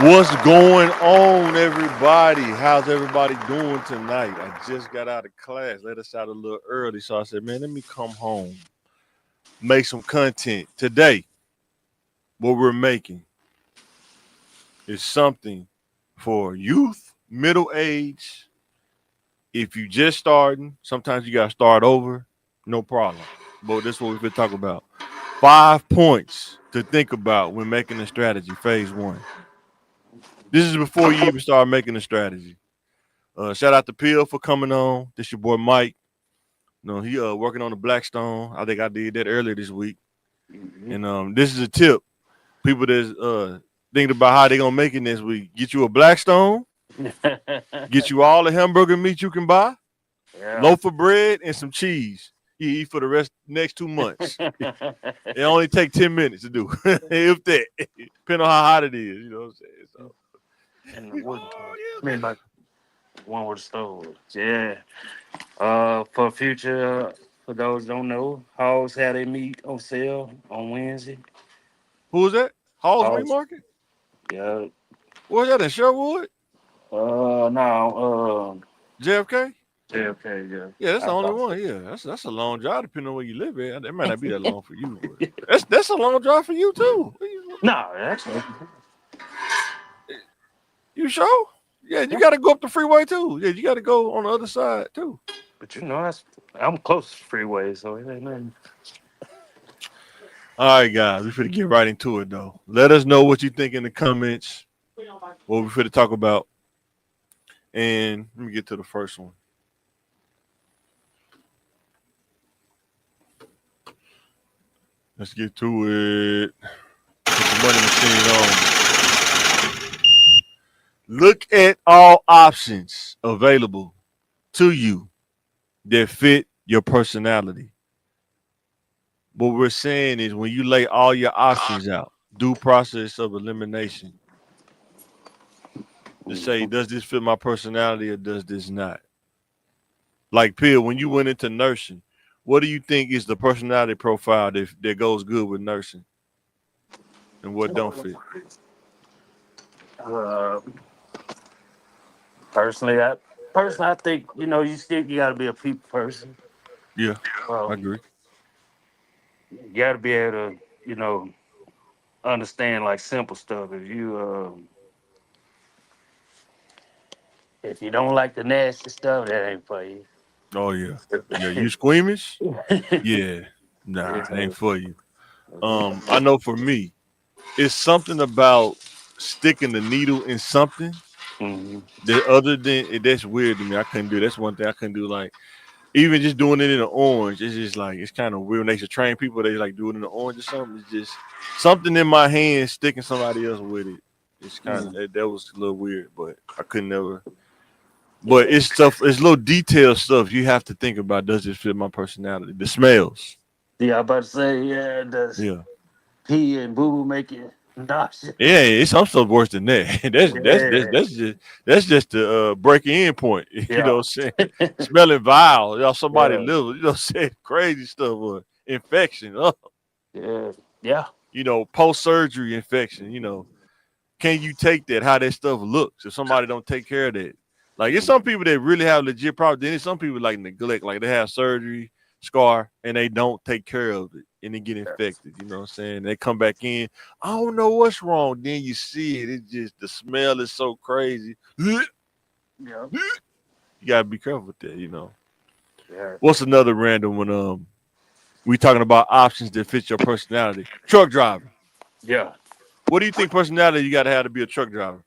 What's going on, everybody? How's everybody doing tonight? I just got out of class, let us out a little early, so I said, man, let me come home, make some content. Today, what we're making is something for youth, middle age. If you just starting, sometimes you got to start over, no problem. But this is what we've been talking about. 5 points to think about when making a strategy, phase one. This is before you even start making a strategy. Shout out to Pill for coming on. This your boy Mike. No, he working on the Blackstone. I think I did that earlier this week. Mhm. And this is a tip. People that's thinking about how they gonna make it next week. Get you a Blackstone, get you all the hamburger meat you can buy, Yeah. loaf of bread, and some cheese. You eat for the rest next 2 months. It only take 10 minutes to do. If that. Depending on how hot it is, you know what I'm saying? So And the wood. oh I mean, like one with the stove. Yeah. For future, for those who don't know, hogs had their meat on sale on Wednesday. who was that? Hall's Meat Hogs. Market? Yeah. What was that in Sherwood? Now, JFK? JFK. Yeah. Yeah, that's the I only thought one. so. Yeah, that's a long drive depending on where you live at. That might not be that long for you, but that's a long drive for you too. No, actually. You sure? Yeah, you got to go up the freeway too. Yeah, you got to go on the other side too. But I'm close to the freeway, so it ain't nothing. All right, guys, we finna get right into it though. Let us know what you think in the comments. What we finna talk about, and let me get to the first one. Let's get to it. Put the money machine on. Look at all options available to you that fit your personality. What we're saying is when you lay all your options out, do process of elimination to say, Mhm. does this fit my personality or does this not? Like Pill, when you went into nursing, what do you think is the personality profile that goes good with nursing and what don't fit? Uh, personally, I think you gotta be a people person. Yeah, I Um, agree. you gotta be able to understand like simple stuff. If you don't like the nasty stuff, that ain't for you. Oh yeah. Yeah, you squeamish? Yeah. Nah, it ain't Yeah. for you. I know for me, it's something about sticking the needle in something Mhm. that other than that's weird to me. I couldn't do. That's one thing I couldn't do. Like even just doing it in an orange, it's just like it's kind of weird. When they should train people, they like do it in the orange or something. It's just something in my hand sticking somebody else with it. It's kind of Mhm. that was a little weird, but I could never. But Yeah. it's stuff. It's little detailed stuff you have to think about. Does this fit my personality? The smells. Yeah, I about to say, yeah, does Yeah. pee and boo boo make you Yeah, nauseous? it's some stuff worse than that. Yeah. That's just the breaking in point. You know Yeah. what I'm saying? Smelling vile, y'all somebody Yeah. liver, you know what I'm saying? Crazy stuff or infection. Yeah. Yeah. Post surgery infection, can you take that? How that stuff looks if somebody don't take care of that? Like it's Mhm. some people that really have legit problems. Then it's some people like neglect, like they have surgery, scar, and they don't take care of it and they get infected. You know what I'm saying? They come back in. I don't know what's wrong. Then you see it. It's just the smell is so crazy. You Yeah. gotta be careful with that. Yeah. What's another random one? We talking about options that fit your personality. Truck driver. Yeah. What do you think personality you gotta have to be a truck driver?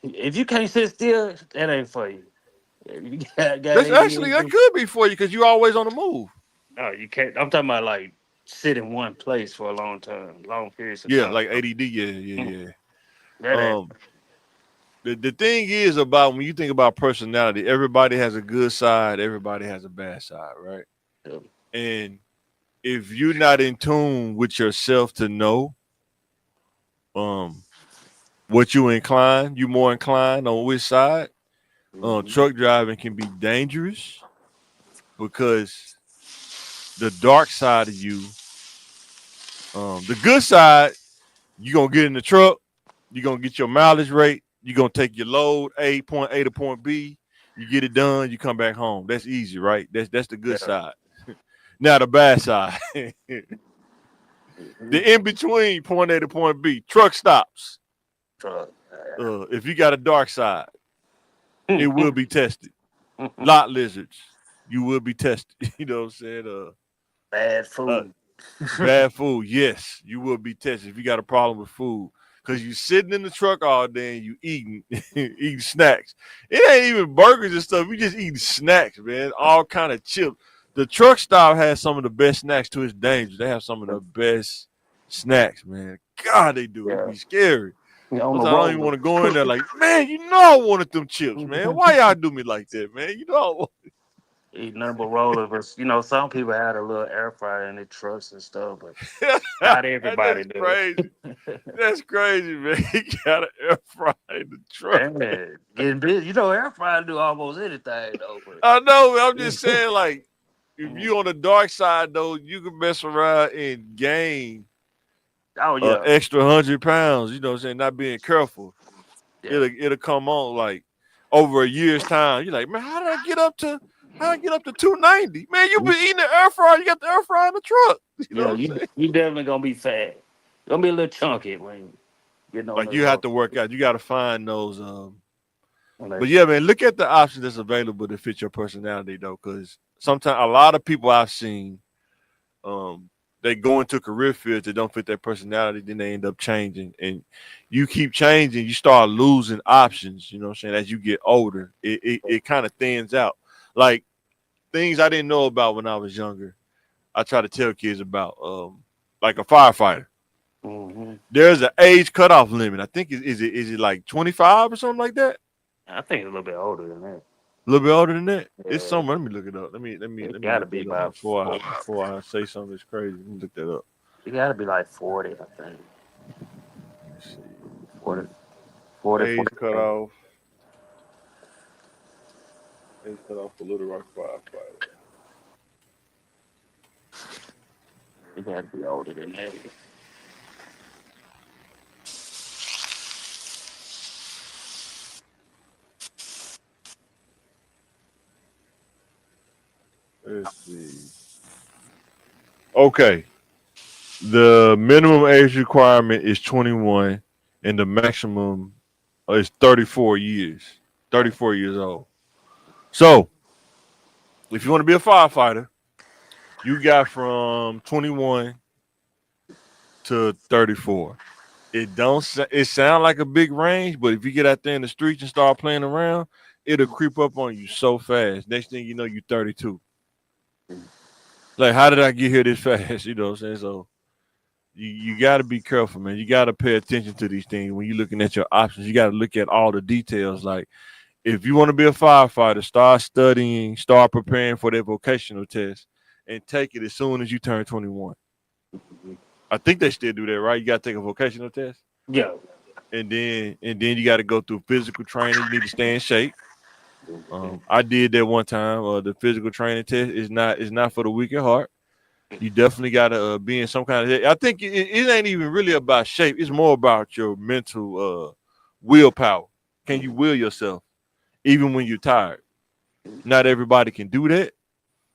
If you can't sit still, that ain't for you. If you got That's actually ADHD, that could be for you because you're always on the move. no, you can't. I'm talking about like sit in one place for a long time, long periods of Yeah, time. like ADD. Yeah, Mm, yeah, yeah. that ain't. Um, the thing is about when you think about personality, everybody has a good side, everybody has a bad side, right? And if you're not in tune with yourself to know um what you more inclined on which side. Mhm. Truck driving can be dangerous because the dark side of you, the good side, you gonna get in the truck, You're gonna get your mileage rate. You're gonna take your load, point A to point B. You get it done. You come back home. That's easy, right? That's the good Yeah. side. Now the bad side, the Mhm. in between point A to point B, truck stops. Truck. If you got a dark side, it Yeah. will be tested. Lot lizards, you will be tested. You know what I'm saying? Bad Uh, food. Bad food, yes, you will be tested if you got a problem with food. Cause you sitting in the truck all day and you eating eating snacks. It ain't even burgers and stuff. You just eating snacks, man. All kind of chips. The truck stop has some of the best snacks to its danger. They have some of the best snacks, man. God, they do. It Yeah. be scary. Yeah, on the Sometimes I don't even road. want to go in there like, man, you know I wanted them chips, man. Why y'all do me like that, man? You know Eat nothing but rollers. But, some people had a little air fryer in their trucks and stuff, but not everybody That's do. crazy. That's crazy, man. He got an air fryer in the truck. Man, getting busy. Air fryer do almost anything though. But I know. I'm just saying, like, if you on the dark side though, you can mess around and gain oh an yeah, extra 100 pounds. You know what I'm saying? Not being careful, yeah, it'll come on like over a year's time. You're like, man, how did I get up to? How did I get up to 290? Man, you been eating the air fryer. You got the air fryer in the truck. You know yeah. what I'm You saying? you definitely gonna be fat. Gonna be a little chunky when you getting on Like the you have road. to work out. You got to find those. Like, But yeah, man, look at the options that's available to fit your personality though, because sometimes a lot of people I've seen, um, they go into career fields that don't fit their personality, then they end up changing. And you keep changing, you start losing options, you know what I'm saying, as you get older. It kind of thins out. Like things I didn't know about when I was younger, I try to tell kids about, like a firefighter. hmm There's an age cutoff limit. I think is it like 25 or something like that? I think a little bit older than that. A little bit older than that. It's Yeah, somewhere. Let me look it up. it Let me gotta look be that up about before 40. I say something that's crazy. Let me look that up. It gotta be like 40. I think Let me see. 40, 40, Age 40. cutoff. Age cutoff for Little Rock firefighter. It gotta be older than that. Let's see. Okay. The minimum age requirement is 21, and the maximum is 34 years. 34 years old. So, if you want to be a firefighter, you got from 21 to 34. It sound like a big range, but if you get out there in the streets and start playing around, it'll creep up on you so fast. Next thing you know, you're 32. Like, how did I get here this fast? You know what I'm saying? So you got to be careful, man. You got to pay attention to these things when you're looking at your options. You got to look at all the details. Like, if you want to be a firefighter, start studying, start preparing for their vocational test, and take it as soon as you turn 21. I think they still do that, right? You got to take a vocational test, Yeah. and then you got to go through physical training. You need to stay in shape. I did that one time. The physical training test is not for the weak at heart. You definitely got to be in some kind of. I think it ain't even really about shape. It's more about your mental willpower. Can you will yourself even when you're tired? Not everybody can do that,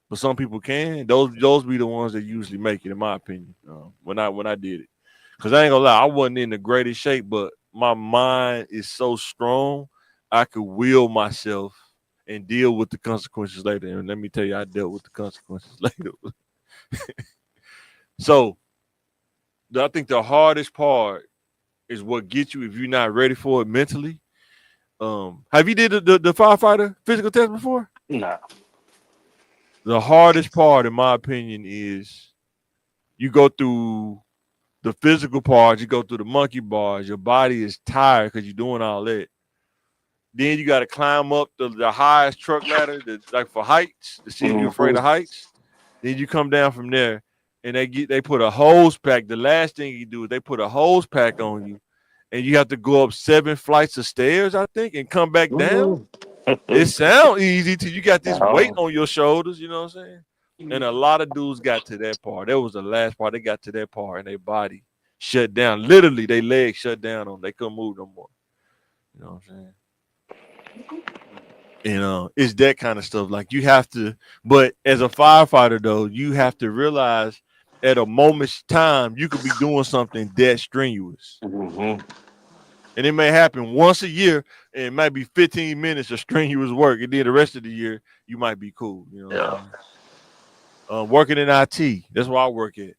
but some people can. Those be the ones that usually make it, in my opinion. When I did it, because I ain't gonna lie, I wasn't in the greatest shape, but my mind is so strong, I could will myself and deal with the consequences later. And let me tell you, I dealt with the consequences later. So I think the hardest part is what gets you if you're not ready for it mentally. Have you did the firefighter physical test before? Nah. The hardest part, in my opinion, is you go through the physical part, you go through the monkey bars, your body is tired because you're doing all that. Then you got to climb up the highest truck ladder, like for heights, to see if you're afraid hmm of heights. Then you come down from there, and they put a hose pack. The last thing you do is they put a hose pack on you, and you have to go up 7 flights of stairs, I think, and come back down. It sounds easy till you got this weight Oh, on your shoulders. You know what I'm saying? And a lot of dudes got to that part. That was the last part. They got to that part in their body. shut down. Literally, they legs shut down on. They couldn't move no more. You know what I'm saying? And it's that kind of stuff. Like you have to, but as a firefighter though, you have to realize at a moment's time you could be doing something that strenuous, Mm-hmm. and it may happen once a year, and it might be 15 minutes of strenuous work, and then the rest of the year you might be cool. You know what I'm Yeah. saying? Working in IT, that's where I work at.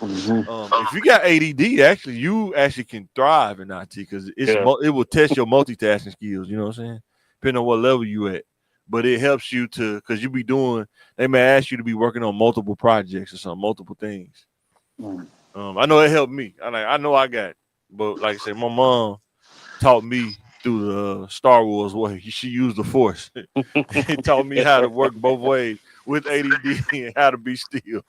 Mm-hmm. If you got ADD, actually, you actually can thrive in IT because Yeah. it will test your multitasking skills. You know what I'm saying? Depending on what level you at, but it helps you to because you be doing. They may ask you to be working on multiple projects or something, multiple things. Mm. I know it helped me. I know I got, it. But like I said, my mom taught me through the Star Wars way. She used the Force. It taught me how to work both ways with ADD and how to be still.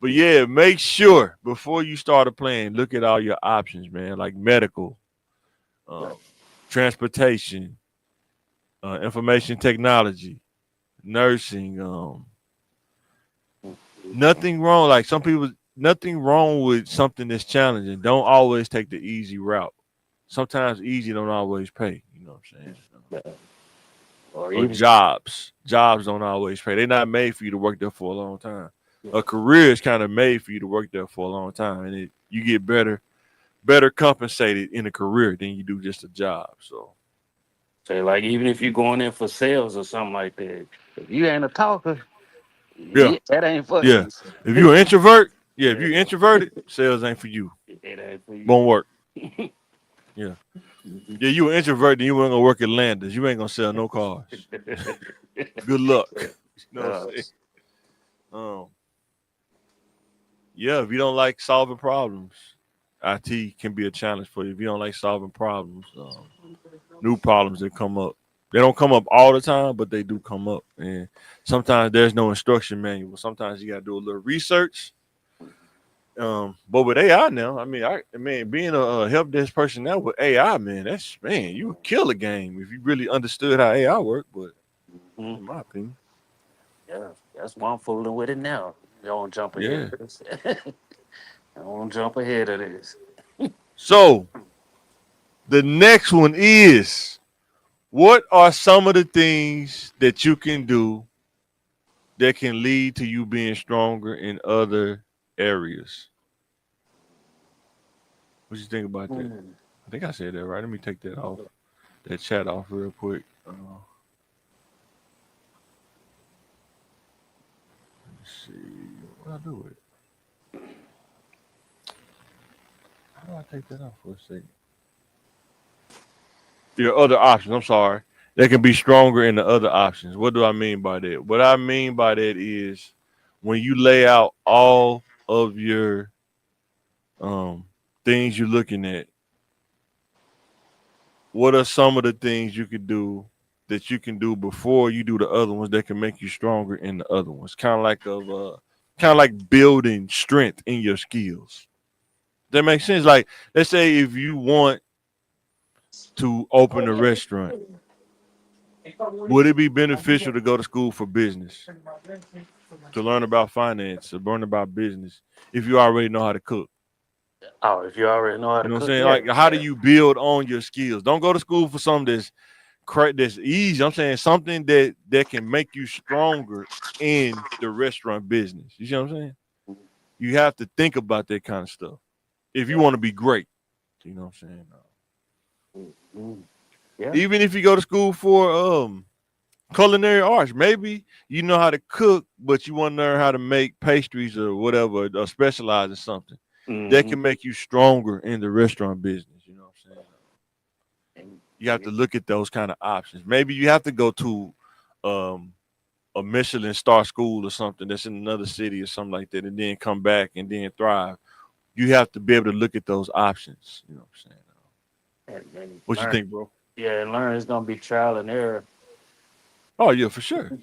But yeah, make sure before you start a plan, look at all your options, man, like medical, Yeah. um, transportation, information technology, nursing. Nothing wrong. Like some people, nothing wrong with something that's challenging. Don't always take the easy route. Sometimes easy don't always pay. You know what I'm saying? Yeah. Or Or even jobs don't always pay. They're not made for you to work there for a long time. yeah. A career is kind of made for you to work there for a long time, and you get better compensated in a career than you do just a job. So Say like even if you're going in for sales or something like that, if you ain't a talker, yeah, yeah, that ain't for yeah. you. If you're an introvert, yeah, if Yeah, you're introverted, sales ain't for you. it ain't for you. Won't work. Yeah. Yeah, you an introvert, then you ain't gonna work at Landers. You ain't gonna sell no cars. Good luck. You know what uh, I'm saying? Um, yeah, if you don't like solving problems, IT can be a challenge for you. If you don't like solving problems, new problems that come up. They don't come up all the time, but they do come up. And sometimes there's no instruction manual. Sometimes you gotta do a little research. But with AI now, I mean, being a help desk person now with AI, man, you would kill a game if you really understood how AI work. But mhm. in my opinion, Yeah, that's why I'm fooling with it now. You don't jump ahead yeah. of this. Don't jump ahead of this. So the next one is, what are some of the things that you can do that can lead to you being stronger in other areas? What you think about that? Mm. I think I said that right. Let me take that chat off real quick. Let's see what I do with it. How do I take that off for a second? Your other options. I'm sorry. They can be stronger in the other options. What do I mean by that? What I mean by that is when you lay out all of your um, things you're looking at, what are some of the things you could do that you can do before you do the other ones that can make you stronger in the other ones? Kind of like building strength in your skills. That makes sense. Like let's say if you want to open a restaurant, would it be beneficial to go to school for business, to learn about finance, to learn about business, if you already know how to cook? Oh, if you already know how You to know what I'm cook, saying? yeah, Like, how do yeah. you build on your skills? Don't go to school for something that's easy. I'm saying something that can make you stronger in the restaurant business. You see what I'm saying? You have to think about that kind of stuff if you Yeah. want to be great. You know what I'm saying? Mm. Yeah. Even if you go to school for culinary arts, maybe you know how to cook, but you want to learn how to make pastries or whatever, or specialize in something that Mm-hmm. can make you stronger in the restaurant business. You know what I'm saying? And, You have to look at those kind of options. Maybe you have to go to um, a Michelin star school or something that's in another city or something like that, and then come back and then thrive. You have to be able to look at those options. You know what I'm saying? and What you learn. think, bro? Yeah, and learn is gonna be trial and error. Oh yeah, for sure.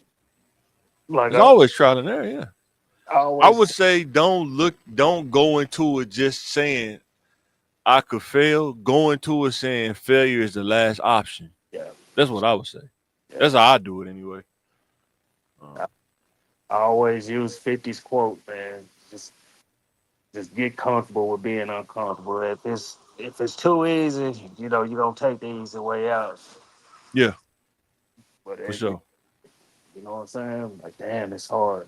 Like There's always trial and error. Yeah, I I always would say don't go into it just saying I could fail. Go into it saying failure is the last option. yeah, That's what I would say. yeah. That's how I do it anyway. I, Um, I always use 50's quote, man. Just just get comfortable with being uncomfortable. If it's too easy, you're gonna take the easy way out. Yeah, But for if sure. you know what I'm saying, like damn, it's hard.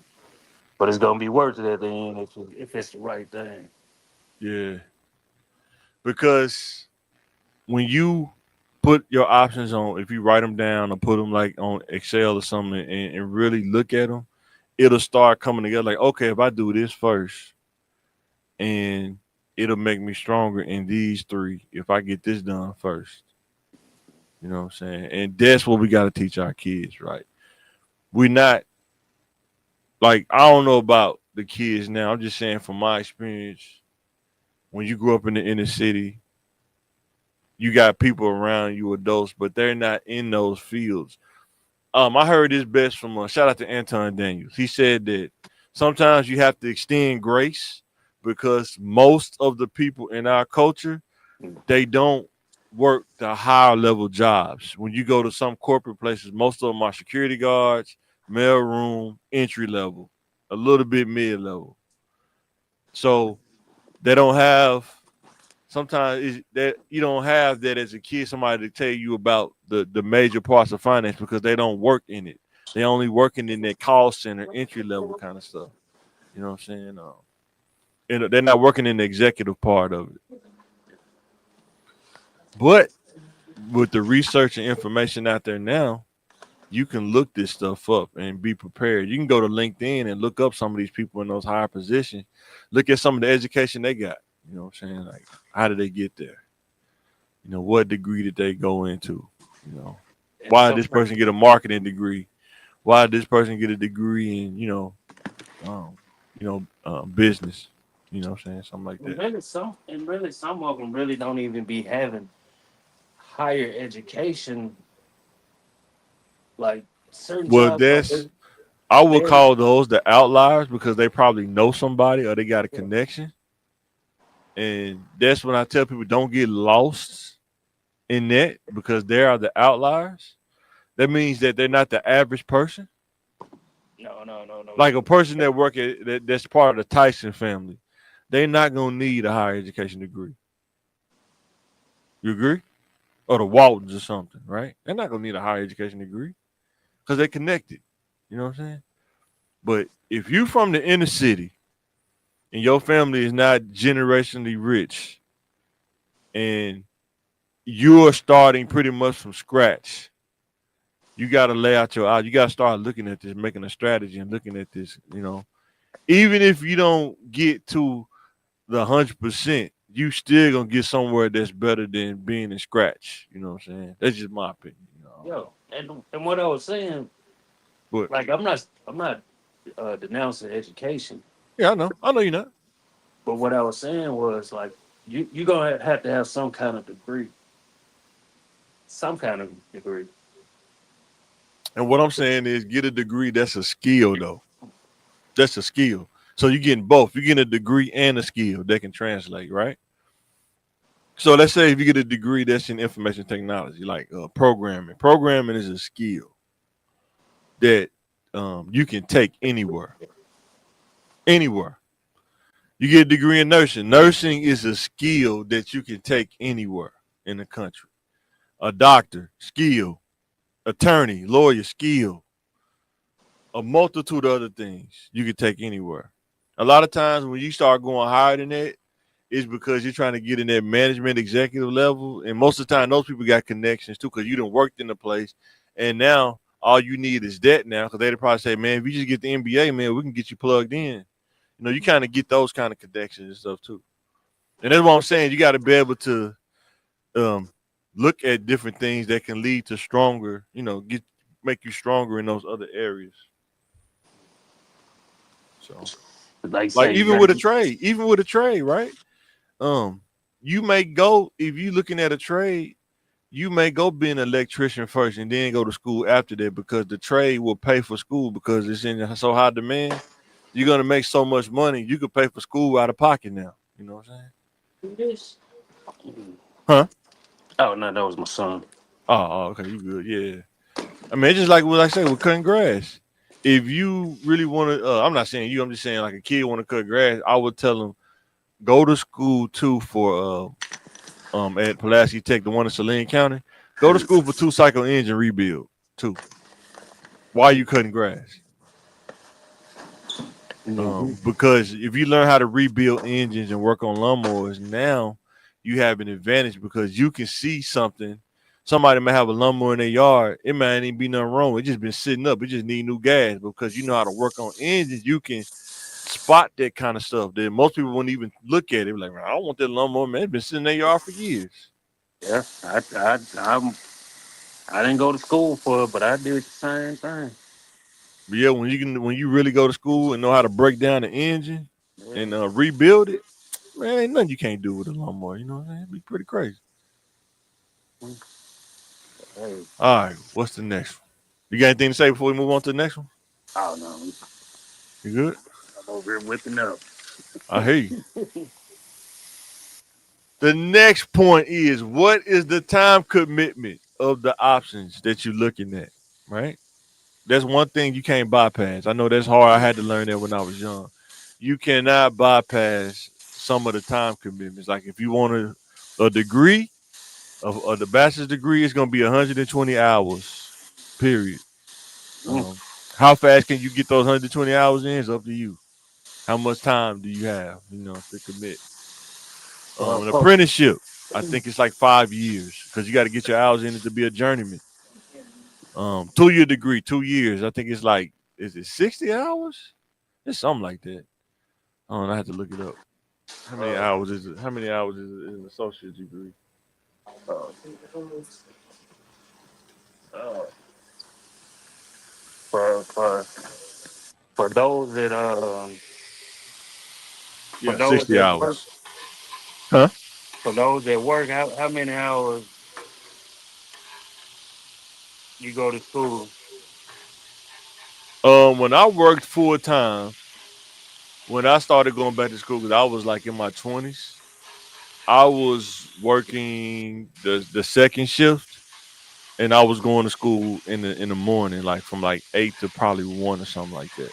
But it's gonna be worth it at the end if it's the right thing. Yeah, because when you put your options on, if you write them down or put them like on Excel or something, and really look at them, it'll start coming together. Like, okay, if I do this first, and it'll make me stronger in these three if I get this done first. You know what I'm saying? And that's what we got to teach our kids, right? We're not like, I don't know about the kids now. I'm just saying from my experience, when you grew up in the inner city, you got people around you, adults, but they're not in those fields. I heard this best from shout out to Anton Daniels. He said that sometimes you have to extend grace because most of the people in our culture, they don't work the higher level jobs. When you go to some corporate places, most of them are security guards, mailroom, entry level, a little bit mid level. So they don't have, sometimes that you don't have that as a kid, somebody to tell you about the major parts of finance because they don't work in it. They only working in that call center, entry level kind of stuff. You know what I'm saying? And they're not working in the executive part of it. But with the research and information out there now, you can look this stuff up and be prepared. You can go to LinkedIn and look up some of these people in those higher positions. Look at some of the education they got. You know what I'm saying? Like, how did they get there? You know, what degree did they go into? You know, And why did some this person get a marketing degree? Why did this person get a degree in, business? You know what I'm saying? Something like that. really some of them really don't even be having higher education. Like certain Well, jobs, like that's, I would they're call those the outliers because they probably know somebody or they got a yeah, connection. And that's when I tell people don't get lost in that because they are the outliers. That means that they're not the average person. no. Like a person that that's part of the Tyson family, they're not gonna need a higher education degree. You agree? Or the Waltons or something, right? They're not gonna need a higher education degree because they're connected. You know what I'm saying? But if you from the inner city and your family is not generationally rich and you're starting pretty much from scratch, you got to lay out your eyes. You got to start looking at this, making a strategy and looking at this. Even if you don't get to the 100%, you still gonna get somewhere that's better than being in scratch. You know what I'm saying? That's just my opinion. I don't know. yo, and what I was saying, But like I'm not denouncing education, yeah, I know. I know you're not. but what I was saying was like you gonna have to have some kind of degree. And what I'm saying is get a degree that's a skill though. That's a skill. So you're getting both. You're getting a degree and a skill that can translate, right? So let's say if you get a degree that's in information technology, like programming. Programming is a skill that you can take anywhere. Anywhere. You get a degree in nursing. Nursing is a skill that you can take anywhere in the country. A doctor, skill. Attorney, lawyer, skill. A multitude of other things you can take anywhere. A lot of times when you start going higher than that, it's because you're trying to get in that management executive level. And most of the time, those people got connections too because you done worked in the place. And now all you need is that now because they'd probably say, man, if you just get the MBA, man, we can get you plugged in. You kind of get those kind of connections and stuff too. And that's what I'm saying. You got to be able to um, look at different things that can lead to stronger, make you stronger in those other areas. So, Like you like say, you gotta. even with a trade, right? Um, you may go if you looking at a trade, you may go be an electrician first and then go to school after that because the trade will pay for school because it's in so high demand. You're gonna make so much money, you could pay for school out of pocket now. You know what I'm saying? Do this. Huh? Oh no, that was my son. Oh, okay, you good? Yeah. I mean, it's just like what I say with cutting grass. If you really want to, I'm not saying you. I'm just saying like a kid want to cut grass. I would tell them go to school too for at Pulaski Tech, the one in Saline County. Go to school for 2 cycle engine rebuild too. While you cutting grass. Mm-hmm. Because if you learn how to rebuild engines and work on lawnmowers, now you have an advantage because you can see something. Somebody may have a lawnmower in their yard. It might not even be nothing wrong. It just been sitting up. It just need new gas. Because you know how to work on engines, you can spot that kind of stuff that most people wouldn't even look at it. Like, man, I don't want that lawnmower, man. It's been sitting in their yard for years. Yeah, I didn't go to school for it, but I did the same thing. But yeah, when you really go to school and know how to break down the engine Yeah. and rebuild it, man, ain't nothing you can't do with a lawnmower. You know what I'm saying? It'd be pretty crazy. Hey, All right, what's the next one? You got anything to say before we move on to the next one? I don't know. You good? I'm over here whipping up. I hear you. The next point is what is the time commitment of the options that you're looking at, right? That's one thing you can't bypass. I know that's hard. I had to learn that when I was young. You cannot bypass some of the time commitments. Like if you want a degree of the bachelor's degree, it's going to be 120 hours, period. Mm. How fast can you get those 120 hours in? It's up to you. How much time do you have, to commit? Uh, An uh, apprenticeship, I think it's like 5 years because you got to get your hours in it to be a journeyman. 2 year degree, 2 years. I think it's like, is it 60 hours? It's something like that. I don't know. I have to look it up. How many uh, hours is it? How many hours is it in an associate degree? uh, uh, for for for those that for Yeah, those 60 that work hours. Huh? for those that work, how many hours you go to school? When I worked full time, when I started going back to school, because I was like in my 20s, I was working the second shift, and I was going to school in the morning, like from like 8 to probably 1 or something like that.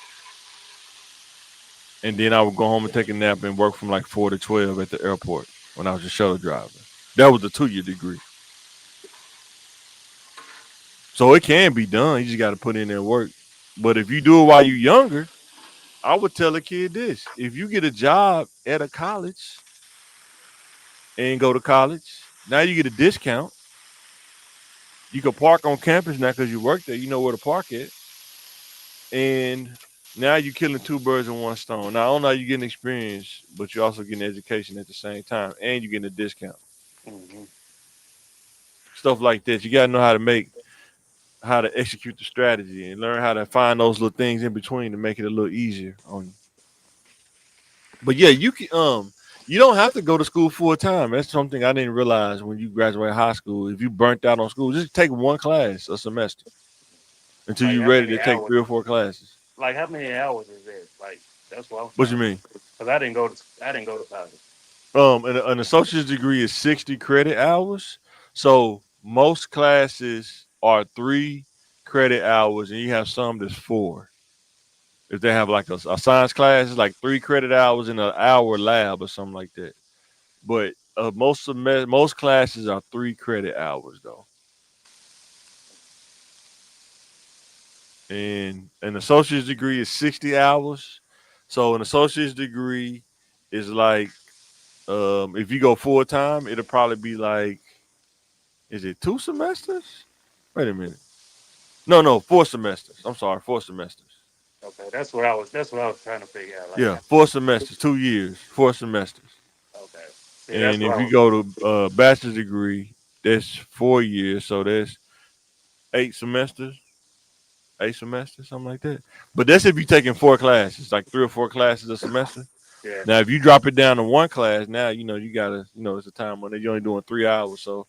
And then I would go home and take a nap and work from like 4 to 12 at the airport when I was a shuttle driver. That was a 2 year degree. So it can be done. You just got to put in that work. But if you do it while you're younger, I would tell a kid this: if you get a job at a college and go to college, now you get a discount. You can park on campus now because you work there. You know where to park at, and now you're killing two birds with one stone. Not only are you getting experience, but you're also getting education at the same time, and you're getting a discount. Mm-hmm. Stuff like this, you gotta know how to execute the strategy and learn how to find those little things in between to make it a little easier on you. But yeah, you can you don't have to go to school full time. That's something I didn't realize when you graduate high school. If you burnt out on school, just take one class a semester until Like you're how ready many to take hours? 3 or 4 classes. Like how many hours is that? Like that's what I'm What you trying to. mean? Because I didn't go to college. An associate's degree is 60 credit hours. So most classes are 3 credit hours, and you have some that's 4. If they have like a science class, it's like 3 credit hours in an hour lab or something like that. But most classes are 3 credit hours though, and an associate's degree is 60 hours. So an associate's degree is like if you go full time, it'll probably be like, is it 2 semesters? Wait a minute. No, 4 semesters. I'm sorry, 4 semesters. Okay, that's what I was trying to figure out. Like, Yeah, 4 semesters, 2 years, 4 semesters. okay, see, that's And what if I you was. go to bachelor's degree, that's 4 years. So that's 8 semesters, 8 semesters, something like that. But that's if you're taking 4 classes, like 3 or 4 classes a semester. Yeah. Now, if you drop it down to one class, now you gotta, it's a time when you're only doing 3 hours. So,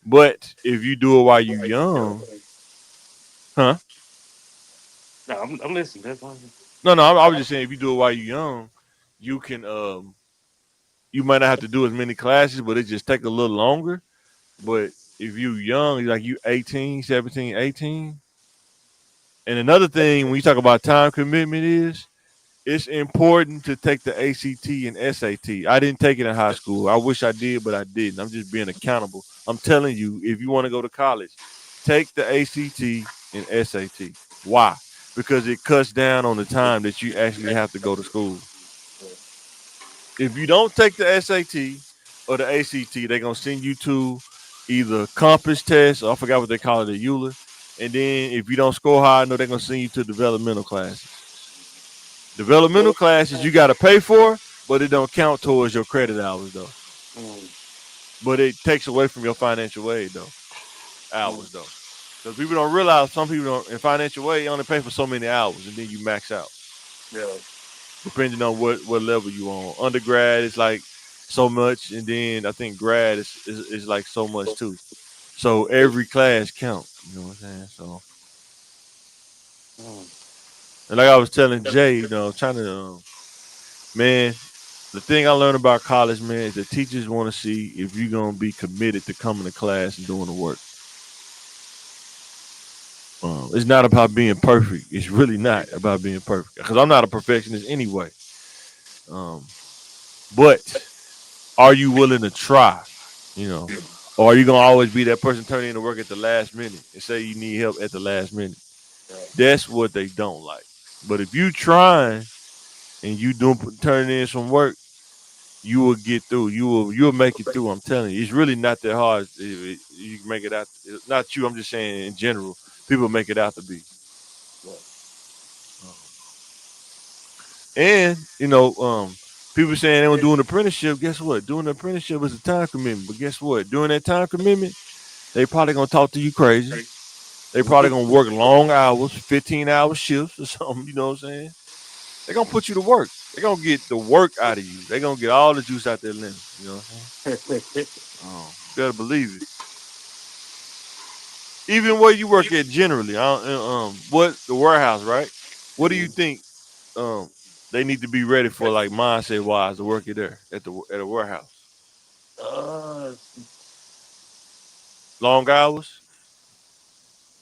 but if you do it while you young, huh? No, I'm listening. That's one. No, I was just saying if you do it while you young, you can you might not have to do as many classes, but it just take a little longer. But if you young, like you 18, 17, 18. And another thing when you talk about time commitment is it's important to take the ACT and SAT. I didn't take it in high school. I wish I did, but I didn't. I'm just being accountable. I'm telling you, if you want to go to college, take the ACT and SAT. Why? Because it cuts down on the time that you actually have to go to school. If you don't take the SAT or the ACT, they're gonna send you to either compass test, or I forgot what they call it, a EULA. And then if you don't score high, I know they're gonna send you to developmental classes. Developmental classes you got to pay for, but it don't count towards your credit hours though. Mm, But it takes away from your financial aid though, mm, hours though. Because people don't realize some people don't in financial aid you only pay for so many hours and then you max out yeah. depending on what level you on. Undergrad is like so much, and then I think grad is like so much too. So every class count. You know what I'm saying? So Mm, and like I was telling Jay, trying to man, the thing I learned about college, man, is the teachers want to see if you're gonna be committed to coming to class and doing the work. It's not about being perfect. It's really not about being perfect because I'm not a perfectionist anyway. Um, but are you willing to try? You know, or are you gonna always be that person turning in to work at the last minute and say you need help at the last minute? yeah. That's what they don't like. But if you trying and you doing turning in some work, you will get through. You'll make it through. I'm telling you, it's really not that hard. You can make it out. Not you. I'm just saying in general, people make it out to be. Um, and people saying they want to do an apprenticeship. Guess what? Doing an apprenticeship is a time commitment. But guess what? During that time commitment, they probably gonna talk to you crazy. They probably gonna work long hours, 15-hour shifts or something. You know what I'm saying? They're gonna put you to work. They're gonna get the work out of you. They're gonna get all the juice out their lemon. You know what I'm saying? You better believe it. Even where you work at generally, what the warehouse, right? What do you think um they need to be ready for, like mindset wise, to work it there at a warehouse? uh, Long hours,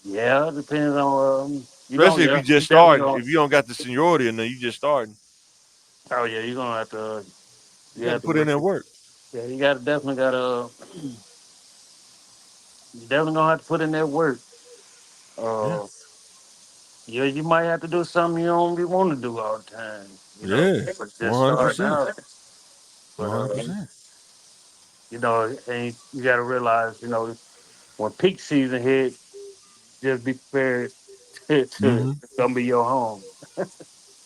yeah, depends on you don't especially if you yeah, you just definitely starting. don't If you don't got the seniority and then you just starting, oh yeah, you're gonna have to you you got to have to put in work that it. work. Yeah, you gotta definitely gotta you definitely gonna have to put in that work. Yeah, Uh yeah, you might have to do something you don't be want to do all the time, yeah, but one just hundred start percent, out. one But hundred percent. and you gotta realize, when peak season hit, just be prepared to Mm-hmm. it's gonna be your home,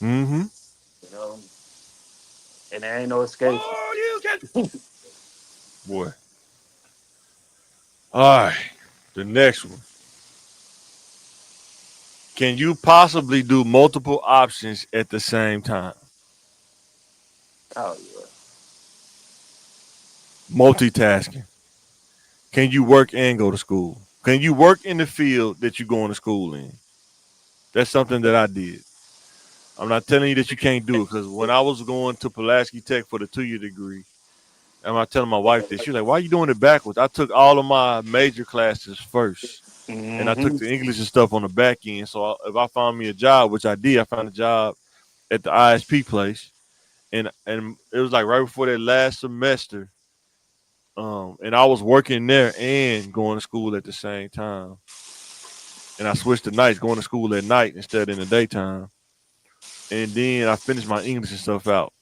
Mm-hmm. you know, and there ain't no escape. Oh, you get boy. All right, the next one. Can you possibly do multiple options at the same time? Oh yeah. Multitasking. Can you work and go to school? Can you work in the field that you're going to school in? That's something that I did. I'm not telling you that you can't do it because when I was going to Pulaski Tech for the 2 year degree, and I'm telling my wife this, she's like, "Why are you doing it backwards?" I took all of my major classes first, and I took Mm-hmm. the English and stuff on the back end. So if I found me a job, which I did, I found a job at the ISP place, and it was like right before that last semester. And I was working there and going to school at the same time. And I switched to nights, going to school at night instead in the daytime. And then I finished my English and stuff out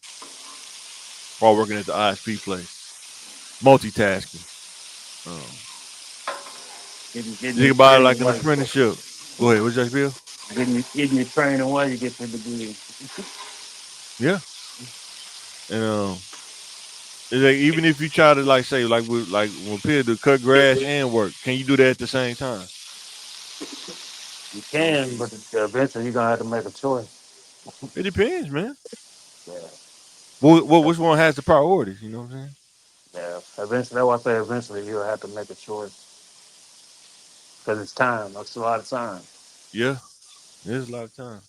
while working at the ISP place. Multitasking. Um, Getting you think your about it training like an while apprenticeship. Go ahead, what's that, Bill? getting your training while you get the degree. Yeah. And it's like, even if you try to like say like when people do cut grass and work, can you do that at the same time? You can, but eventually you're gonna have to make a choice. It depends, man. Yeah. Which one has the priorities? You know what I'm saying? Yeah. Eventually, that's why I say eventually you'll have to make a choice because it's time. That's a lot of time. Yeah, there's a lot of time.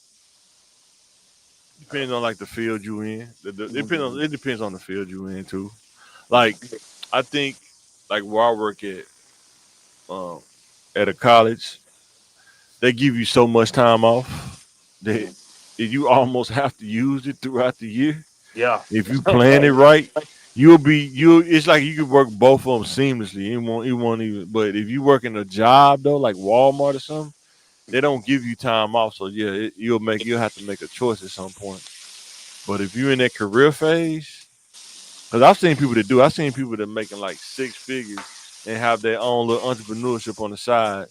Depends on like the field you in. It depends on the field you in too. Like I think like where I work um at a college, they give you so much time off that Mhm. you almost have to use it throughout the year. Yeah. If you plan it right, you'll be you. It's like you could work both of them seamlessly. It won't even. But if you work in a job though, like Walmart or something, they don't give you time off. So yeah, you'll have to make a choice at some point. But if you're in that career phase, because I've seen people that making like six figures and have their own little entrepreneurship on the side,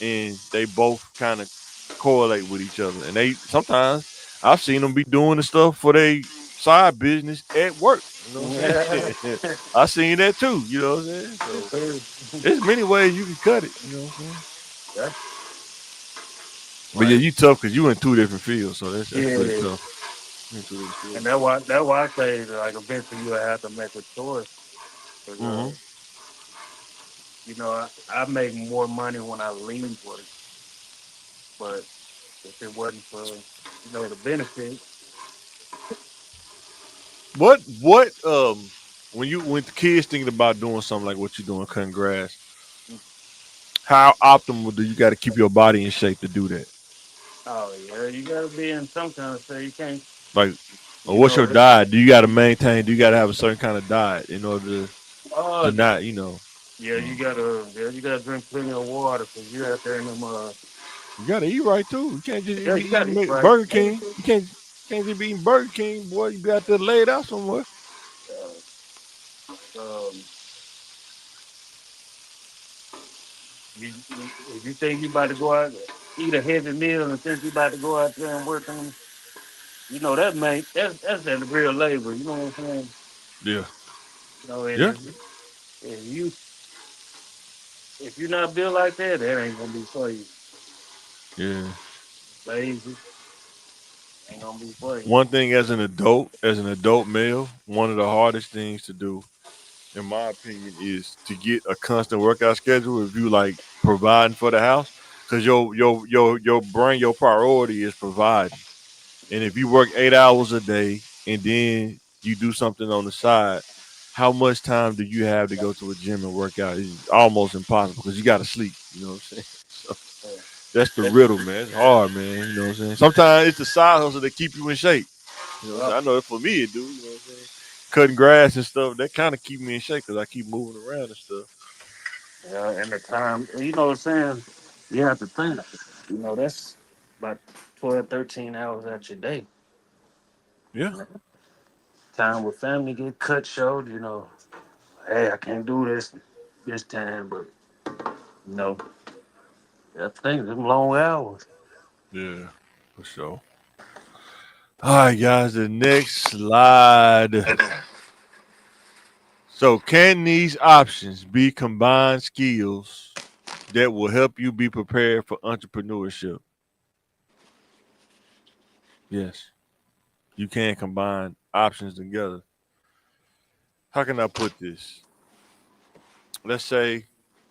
and they both kind of correlate with each other. And they sometimes I've seen them be doing the stuff for their side business at work. You know what I'm Yeah. saying? I seen that too. You know what I'm saying? So there's many ways you can cut it. You know what I'm saying? Yeah. But yeah, Like, you tough because you in two different fields, so that's pretty yeah. tough. You in two different And fields. that's why I say like eventually you have to make a choice. 'Cause, Mm-hmm. I make more money when I lean for it. But if it wasn't for the benefit, What when the kids thinking about doing something like what you're doing, cutting grass, how optimal do you got to keep your body in shape to do that? oh yeah, you gotta be in some kind of state. You can't, Like, you what's know, your diet? Do you got to maintain? Do you got to have a certain kind of diet in order to uh, not, yeah, uh, you gotta drink plenty of water because you out there in them. you got to eat right too. You can't just Yeah, be you gotta eating eat right. Burger King. You can't just be eating Burger King, boy. You be out there laid out somewhere. Um, if you think you about to go out, eat a heavy meal, and think you about to go out there and work on, that man, that's that real labor. You know what I'm saying? Yeah, And yeah, if you if you're not built like that, that ain't gonna be for you. yeah. Lazy ain't gonna be for you. One thing as an adult male, one of the hardest things to do in my opinion, is to get a constant workout schedule. If you like providing for the house, because your brain, your priority is providing. And if you work 8 hours a day and then you do something on the side, how much time do you have to go to a gym and work out? It's almost impossible because you got to sleep. You know what I'm saying? So that's the riddle, man. It's hard, man. You know what I'm saying? Sometimes it's the side hustle that keep you in shape. You know what I'm Yeah, saying? I know for me it do. You know what I'm saying? Cutting grass and stuff that kind of keep me in shape because I keep moving around and stuff. yeah, and the time, what I'm saying? You have to think. That's about 12, 13 hours out your day. Yeah, Time with family get cut short. Hey, I can't do this time, but you know, I think them long hours. yeah, for sure. All right, guys, the next slide. So, can these options be combined skills that will help you be prepared for entrepreneurship? Yes, you can combine options together. How can I put this? Let's say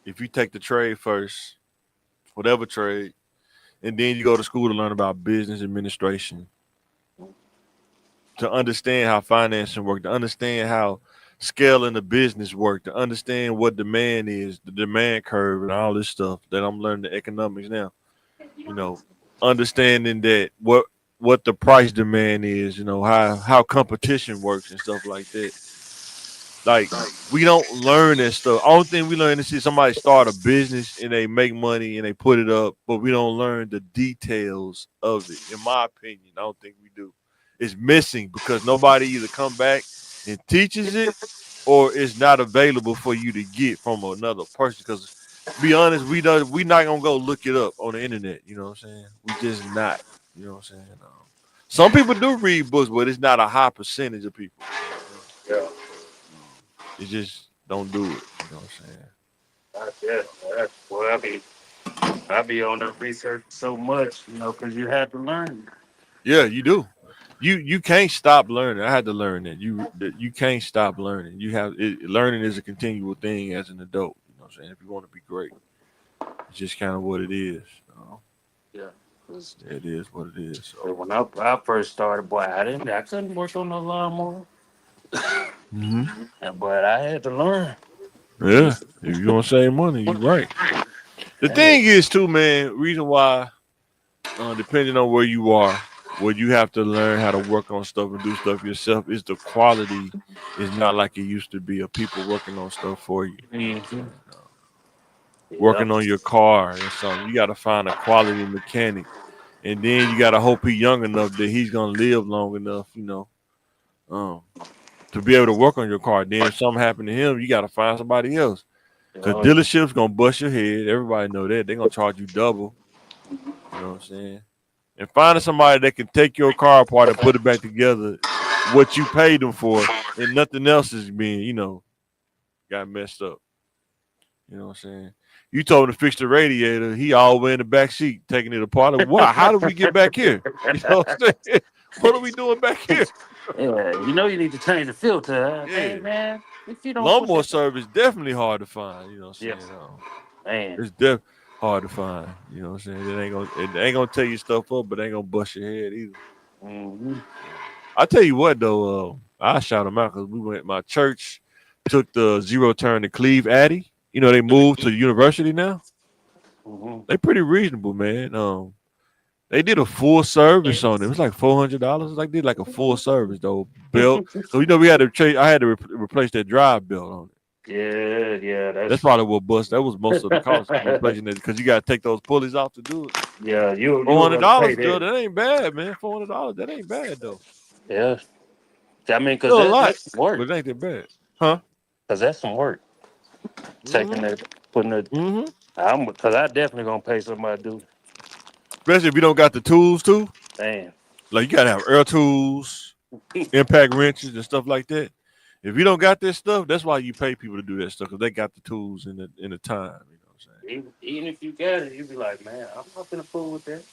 if you take the trade first, whatever trade, and then you go to school to learn about business administration, to understand how financing work, to understand how scaling the business work, to understand what demand is, the demand curve, and all this stuff that I'm learning the economics now. You know, understanding that what the price demand is, how competition works and stuff like that. Like we don't learn that stuff. Only thing we learn is see somebody start a business and they make money and they put it up, but we don't learn the details of it. In my opinion, I don't think we do. It's missing because nobody either come back and teaches it or it's not available for you to get from another person. Because be honest, we not gonna go look it up on the internet. You know what I'm saying? We just not. You know what I'm saying? Some people do read books, but it's not a high percentage of people. You know what I'm saying? Yeah, It just don't do it. You know what I'm saying? that's it. Well, I be on the research so much, because you had to learn. Yeah, you do. You can't stop learning. I had to learn that you can't stop learning. Learning is a continual thing as an adult. You know what I'm saying? If you want to be great, it's just kind of what it is. Yeah, 'cause It is what it is. So, when I first started, boy, I couldn't work on the lawnmower, hmm but I had to learn. yeah, if you want to save money, you're right. The Hey, thing is, too, man. Reason why, depending on where you are. where you have to learn how to work on stuff and do stuff yourself, is the quality is not like it used to be of people working on stuff for you. You know what I'm Mm-hmm. saying? Yeah. Working on your car and something, you got to find a quality mechanic, and then you got to hope he's young enough that he's gonna live long enough, um, to be able to work on your car. Then if something happened to him, you got to find somebody else. Cause Yeah. dealerships gonna bust your head. Everybody know that. They're gonna charge you double. You know what I'm saying? And finding somebody that can take your car apart and put it back together, what you paid them for, and nothing else is being, got messed up. You know what I'm saying? You told him to fix the radiator. He all the way in the back seat taking it apart. Like, why? How did we get back here? You know what I'm saying? What are we doing back here? Yeah, you know you need to change the filter. Hey Yeah. man, if you don't put Lawnmower that, service definitely hard to find. You know what I'm yeah, saying? man. It's hard to find. You know what I'm saying? It ain't gonna tear your stuff up, but it ain't gonna bust your head either. Mm-hmm. Yeah. I tell you what though, I shout them out because we went. My church took the zero turn to Cleve Addy. They moved to the university now. Mm-hmm. They pretty reasonable, man. They did a full service on it. It was like $400. Like did like a full service though. Belt. So we had to change. I had to replace that drive belt on it. Yeah, yeah, That's that's probably what bust. That was most of the cost replacing it because you got to take those pulleys off to do it. yeah. You Four were hundred gonna pay dollars, Joe. that. That ain't bad, man. $400. That ain't bad though. Yeah, I mean, cause Still a lot, that's some work. but it ain't that bad, huh? Cause that's some work. Taking Mm-hmm. that, putting it. Mm-hmm. Cause I definitely gonna pay somebody to do. Especially if you don't got the tools too. Man, Like you gotta have air tools, impact wrenches, and stuff like that. If you don't got this stuff, that's why you pay people to do that stuff because they got the tools and the time. You know what I'm saying? even if you got it, you be like, man, I'm not gonna fool with that.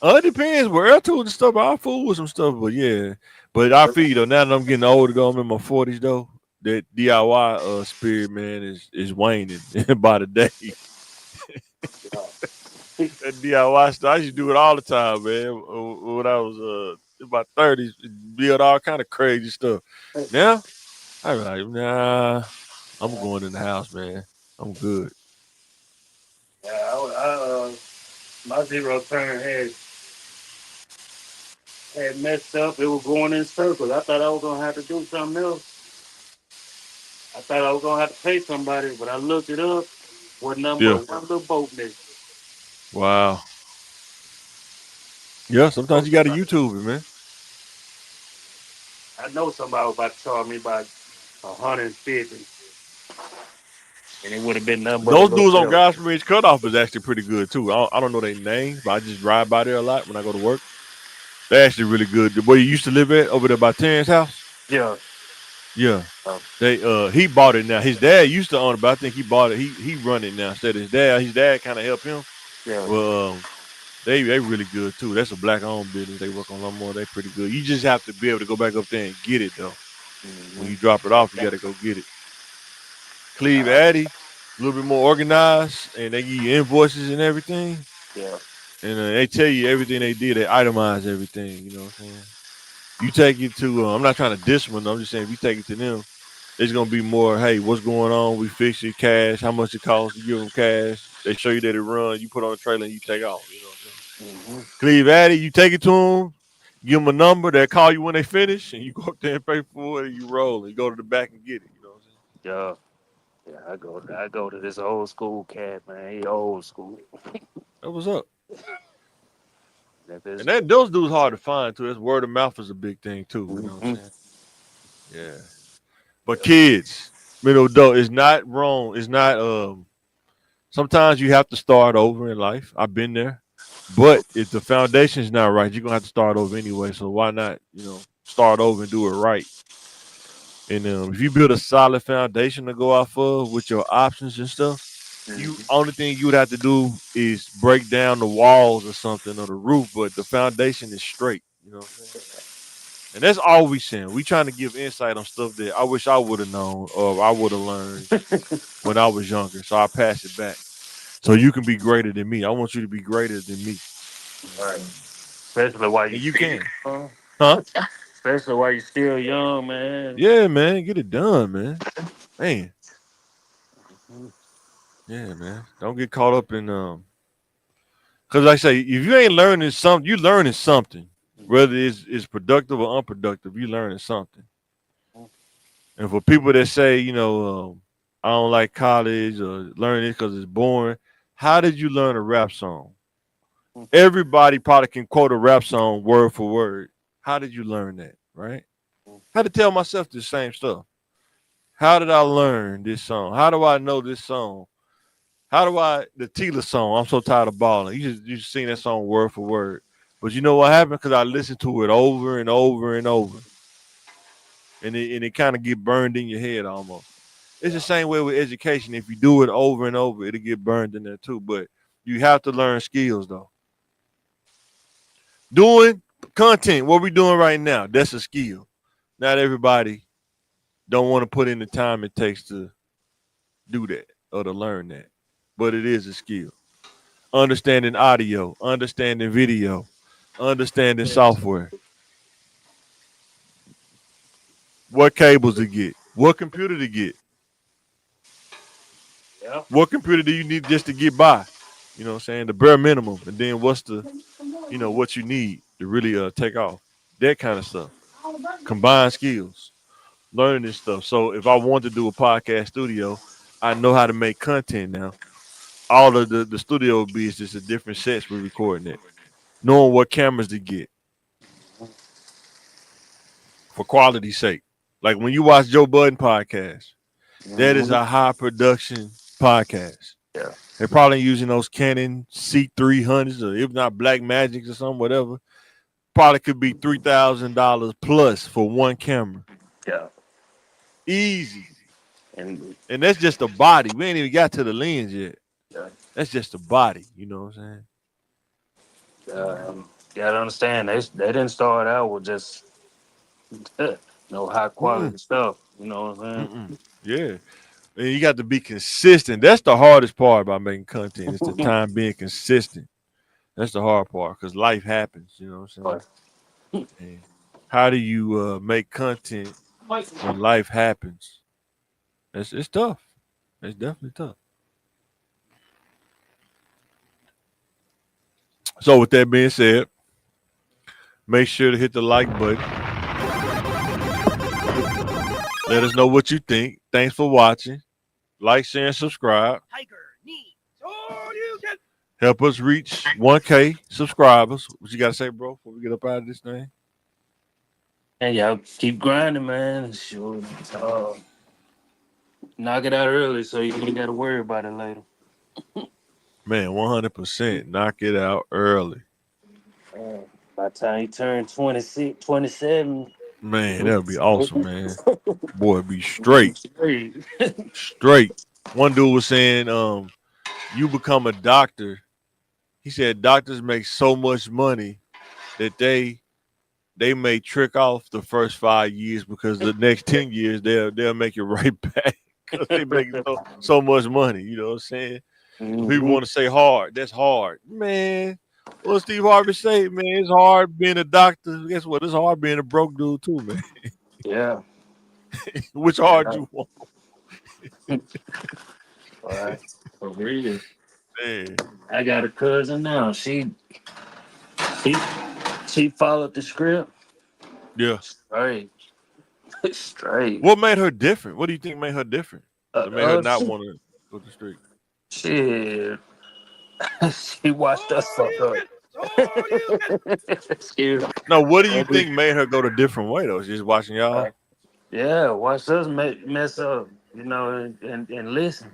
It depends. Where air tools and stuff, I'll fool with some stuff, but yeah. But I feel you though. Now that I'm getting older, though, I'm in my 40s though. That DIY spirit, man, is waning by the day. That DIY stuff, I used to do it all the time, man. When I was in my 30s, build all kind of crazy stuff. Now I be like, nah, I'm going in the house, man. I'm good. Yeah, my zero turn had messed up. It was going in circles. I thought I was gonna have to do something else. I thought I was gonna have to pay somebody, but I looked it up. Wasn't nothing Yeah. but one little boat missing. Wow. Yeah. Sometimes Oh, you got to YouTube it, man. I know somebody was about to charge me about 150, and it would have been nothing but a Those little dudes on bill. God's Range Cutoff is actually pretty good too. I don't know their names, but I just ride by there a lot when I go to work. They're actually really good. Where you used to live at over there by Terrence's house? Yeah. Yeah. Uh, He bought it now. His dad used to own it, but I think he bought it. He run it now. Instead of his dad kind of helped him. yeah. Well, they really good too. That's a black owned business. They work on lawnmower. They pretty good. You just have to be able to go back up there and get it though. When you Mm-hmm. drop it off, you got to go get it. Cleve Uh, Addy, a little bit more organized, and they give you invoices and everything. yeah. And they tell you everything they did. They itemize everything. You know what I'm saying? You take it to. I'm not trying to diss one. I'm just saying if you take it to them, it's gonna be more. Hey, what's going on? We fix it. Cash. How much it costs? You give them cash. They show you that it run. You put on the trailer and you take off. You know what I'm saying? Mm-hmm. Cleve Addy, you take it to them. Give them a number. They call you when they finish, and you go up there and pay for it, and you roll, and you go to the back and get it. You know what I'm saying? Yeah. Yeah. I go to this old school cat, man. He old school. That was up. If it's, And that those dudes hard to find too. That's word of mouth is a big thing too. You know what I'm mm-hmm. saying? Yeah. But kids, middle adult, is not wrong. It's not sometimes you have to start over in life. I've been there. But if the foundation is not right, you're gonna have to start over anyway. So why not, start over and do it right? And if you build a solid foundation to go off of with your options and stuff, you Mm-hmm. only thing you would have to do is break down the walls or something or the roof, but the foundation is straight. You know what I'm saying? And that's all we saying. We trying to give insight on stuff that I wish I would have known or I would have learned when I was younger. So I pass it back. So you can be greater than me. I want you to be greater than me. You know what I'm Right. saying? Especially while you And you still can. young. Huh? Especially while you still young, man. Yeah, man. Get it done, man. Man. Mhm. Yeah, man. Don't get caught up in Cause like I say, if you ain't learning something, you learning something. Whether it's productive or unproductive, you learning something. And for people that say, I don't like college or learning it because it's boring, how did you learn a rap song? Everybody probably can quote a rap song word for word. How did you learn that, right? I had to tell myself the same stuff. How did I learn this song? How do I know this song? How do I the Tila song? I'm so tired of balling. You just sing that song word for word. But you know what happened? Because I listened to it over and over and over, and it kind of get burned in your head almost. It's the same way with education. If you do it over and over, it'll get burned in there too. But you have to learn skills though. Doing content, what we're doing right now, that's a skill. Not everybody don't want to put in the time it takes to do that or to learn that. But it is a skill. Understanding audio, understanding video, understanding software, what cables to get, what computer to get, Yeah. what computer do you need just to get by? You know what I'm saying? The bare minimum. And then what's what you need to really take off. That kind of stuff. Combine skills, learning this stuff. So if I want to do a podcast studio, I know how to make content now. All of the studio will be is just a different sets we're recording it. Knowing what cameras to get for quality's sake. Like when you watch Joe Budden podcast, that is Mm-hmm. a high production podcast. Yeah. They're probably using those Canon C300s or if not Black Magics or something, whatever. Probably could be $3,000 plus for one camera. Yeah. Easy. And And that's just the body. We ain't even got to the lens yet. yeah. That's just the body. You know what I'm You gotta understand they didn't start out with just no high saying? quality stuff. You know what I'm Mm-mm. Yeah. And you got to be consistent. That's the hardest part about making content. It's the saying? time being consistent. That's the hard part because life happens. You know what I'm saying? But And how do you make content when life happens? It's tough. It's definitely tough. So with that being said, make sure to hit the like button. Let us know what you think. Thanks for watching. Like, share, and subscribe. Help us reach 1K subscribers. What you got to say, bro, before we get up out of this thing? and y'all keep grinding, man. Sure. Knock it out early so you ain't gotta worry about it later. Man, 100%. Knock it out early. Uh, by the time you turn 26, 27, Man, that would be you awesome, man. Boy, be straight. straight. Straight. One dude was saying, you become a doctor. He said doctors make so much money that they may trick off the first 5 years because the next 10 years they'll make it right back because they make so much money. You know what I'm saying? So people hmm want to say hard. That's hard, man. What Steve Harvey say, man? It's hard being a doctor. Guess what? It's hard being a broke dude too, man. Yeah. Which hard Yeah. you want, All right. For real. man? I got a cousin now. She she followed the script. Yeah. Straight. Straight. What made her different? What do you think made her different? That made her not She, want to go to the street. shit. She watched us fuck up. Excuse me. No, what do you And we- think made her go the different way though? Just watching y'all. Yeah, watch us mess up, and listen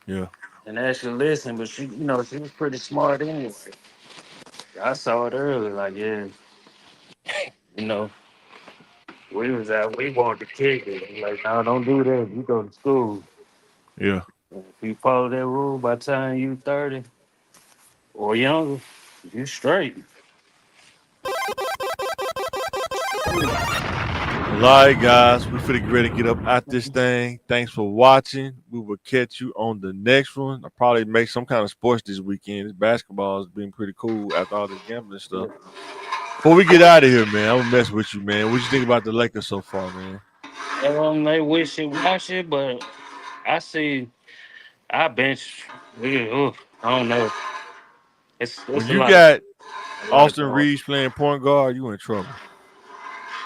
Yeah. and actually listen. But she was pretty smart anyway. I saw it early, like yeah, you know, we was out, we wanted to kick it. Like, no, don't do that. You go to school. Yeah. If you follow that rule by the time you 30 or younger, you straight. All right, guys, we finna get ready to get up at this thing. Thanks for watching. We will catch you on the next one. I'll probably make some kind of sports this weekend. This basketball has been pretty cool after all this gambling stuff. Before we get out of here, man, I'm gonna mess with you, man. What you think about the Lakers so far, man? They wish it, wash it, but I see I bench. I don't know. It's When a you lot of got Austin guard. Reeves playing point guard, you in trouble.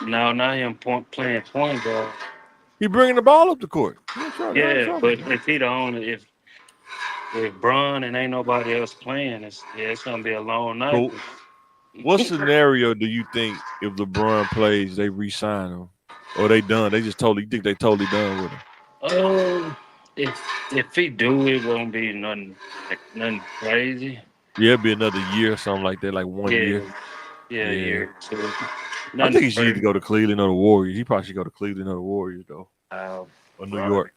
No, not him playing point guard. He bringing the ball up the court. He in trouble. Y'all in Yeah, trouble, but man. if he the owner, if Bron and ain't nobody else playing, it's gonna be a long night. So, what scenario do you think if LeBron plays, they re-sign him, or they done? They just totally think they totally done with him. Um, if he do, it won't be nothing like nothing crazy. Yeah, it'd be another year or something like that, like 1 year. Yeah, yeah, Yeah, year two, I nothing think he should either crazy. go to Cleveland or the Warriors. He probably should go to Cleveland or the Warriors though, Uh, or New right. York.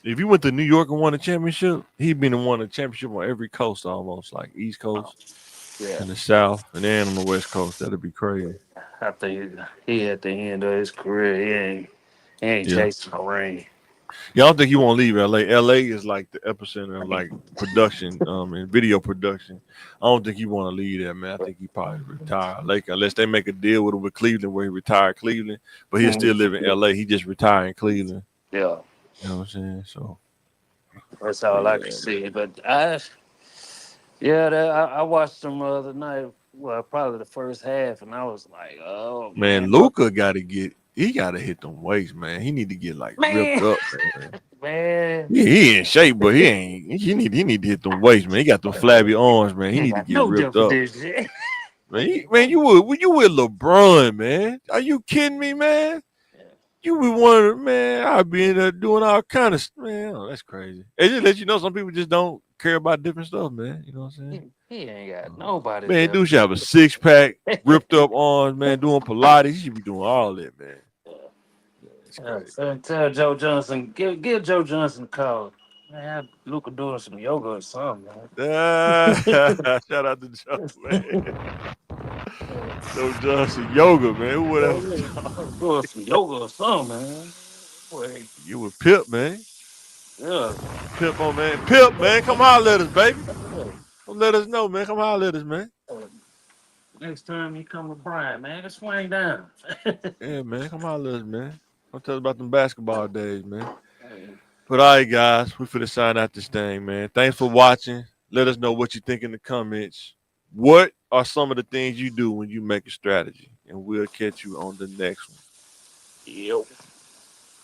If he went to New York and won a championship, he'd been and won a championship on every coast almost, like East Oh, Coast yeah, and the South, and then on the West Coast. That'd be crazy. I think he at the end of his career. He ain't Yeah. chasing a ring. Yeah, I don't think he won't leave LA. LA is like the epicenter of like production, and video production. I don't think he want to leave there, man. I think he probably retire. Like unless they make a deal with him with Cleveland where he retired Cleveland, but he'll still live in Mhm. LA. He just retired in Cleveland. Yeah, You know what I'm saying? So that's all I can yeah, see. But yeah, I watched them the other night. Well, probably the first half, and I was like, oh man, man, Luca gotta hit them weights, man. He need to get like ripped man, up, man. man. He in shape, but he ain't. He need to hit them weights, man. He got them flabby arms, man. He He ain't need to got get no ripped up. definition. Man, you with LeBron, man? Are you kidding me, man? You be one of the man. I'd be in there doing all kind of man. Oh, that's crazy. It just let you know some people just don't care about different stuff, man. You know what I'm saying? He ain't got nobody Man, dude should definition. have a 6 pack, ripped up arms, man. Doing Pilates, he should be doing all that, man. It's Yeah, crazy. so tell Joe Johnson, give Joe Johnson a call. Man, Luca doing some yoga or something, Shout out to Joe, man. Joe Johnson, yoga, man. Who would ever thought? man. Doing some yoga or something, man. Boy, You with Pip, man. yeah. Pip on, man. Pip, man. Come holler at us, baby. Come let us know, man. Come holler at us, man. Next time you come with Brian, man, just swing down. Yeah, man. Come holler at us, man. Don't tell us about them basketball days, man. But all right, guys, we finna sign out this thing, man. Thanks for watching. Let us know what you think in the comments. What are some of the things you do when you make a strategy? And we'll catch you on the next one. Yep.